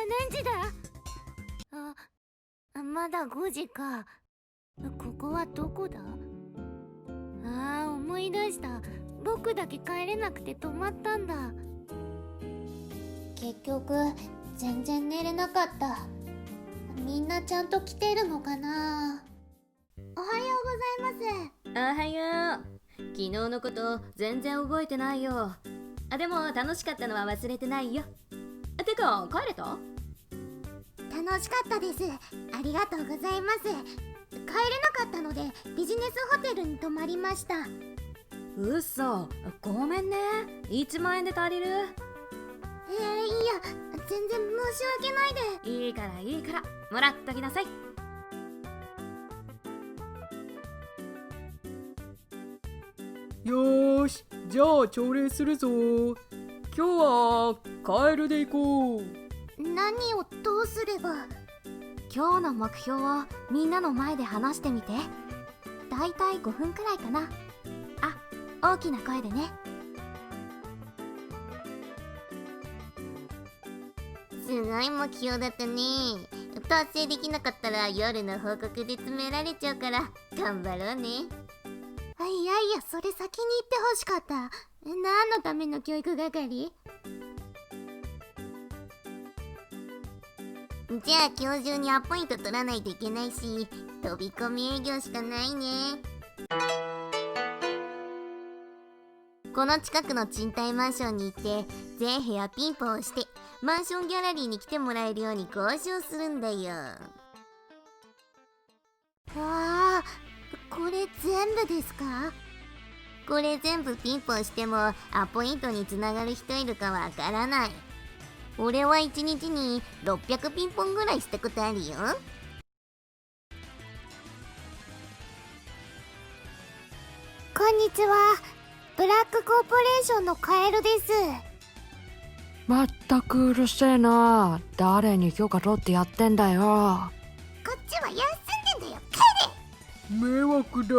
何時だ？まだ5時か。ここはどこだ？思い出した。僕だけ帰れなくて止まったんだ。結局全然寝れなかった。みんなちゃんと来てるのかな？おはようございます。おはよう。昨日のこと全然覚えてないよ。でも楽しかったのは忘れてないよ。てか帰れた？楽しかったです。ありがとうございます。帰れなかったのでビジネスホテルに泊まりました。うっそ、ごめんね。1万円で足りる？いや、全然申し訳ないで。いいからいいから、もらっときなさい。よーし、じゃあ朝礼するぞ。今日はカエルで行こう。何をどうすれば？今日の目標をみんなの前で話してみて。だいたい5分くらいかな。大きな声でね。すごい目標だったね。達成できなかったら夜の報告で詰められちゃうから頑張ろうね。いや、それ先に言ってほしかった。何のための教育係？じゃあ今日中にアポイント取らないといけないし、飛び込み営業しかないね。この近くの賃貸マンションに行って全部屋ピンポンをしてマンションギャラリーに来てもらえるように交渉するんだよ。これ全部ですか？これ全部ピンポンしてもアポイントにつながる人いるかわからない。俺は1日に600ピンポンぐらいしたことあるよ。こんにちは。ブラックコーポレーションのカエルです。まったくうるせえな。誰に許可取ってやってんだよ。こっちは休んでんだよ。迷惑だ。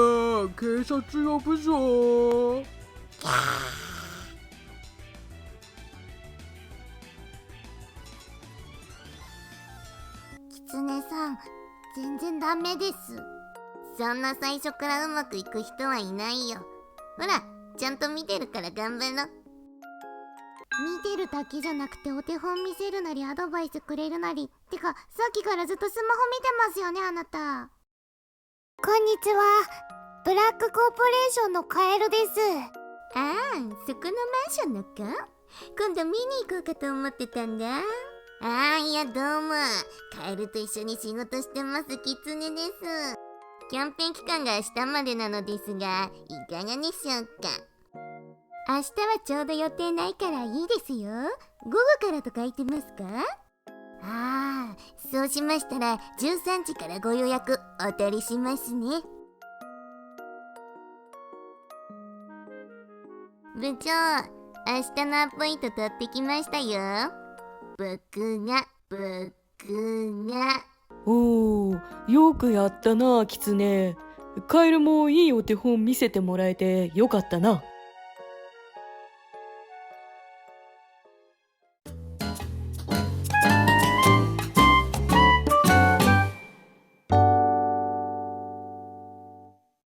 警察呼ぶぞ。キツネさん、全然ダメです。そんな最初からうまくいく人はいないよ。ほら、ちゃんと見てるから頑張ろ。見てるだけじゃなくてお手本見せるなりアドバイスくれるなり。てか、さっきからずっとスマホ見てますよね、あなた。こんにちは。ブラックコーポレーションのカエルです。そこのマンションのか？今度見に行こうかと思ってたんだ。いやどうも。カエルと一緒に仕事してますキツネです。キャンペーン期間が明日までなのですが、いかがでしょうか？明日はちょうど予定ないからいいですよ。午後からと書いてますか？そうしましたら13時からご予約お取りしますね。部長、明日のアポイント取ってきましたよ。僕が。おー、よくやったな、キツネ。カエルもいいお手本見せてもらえてよかったな。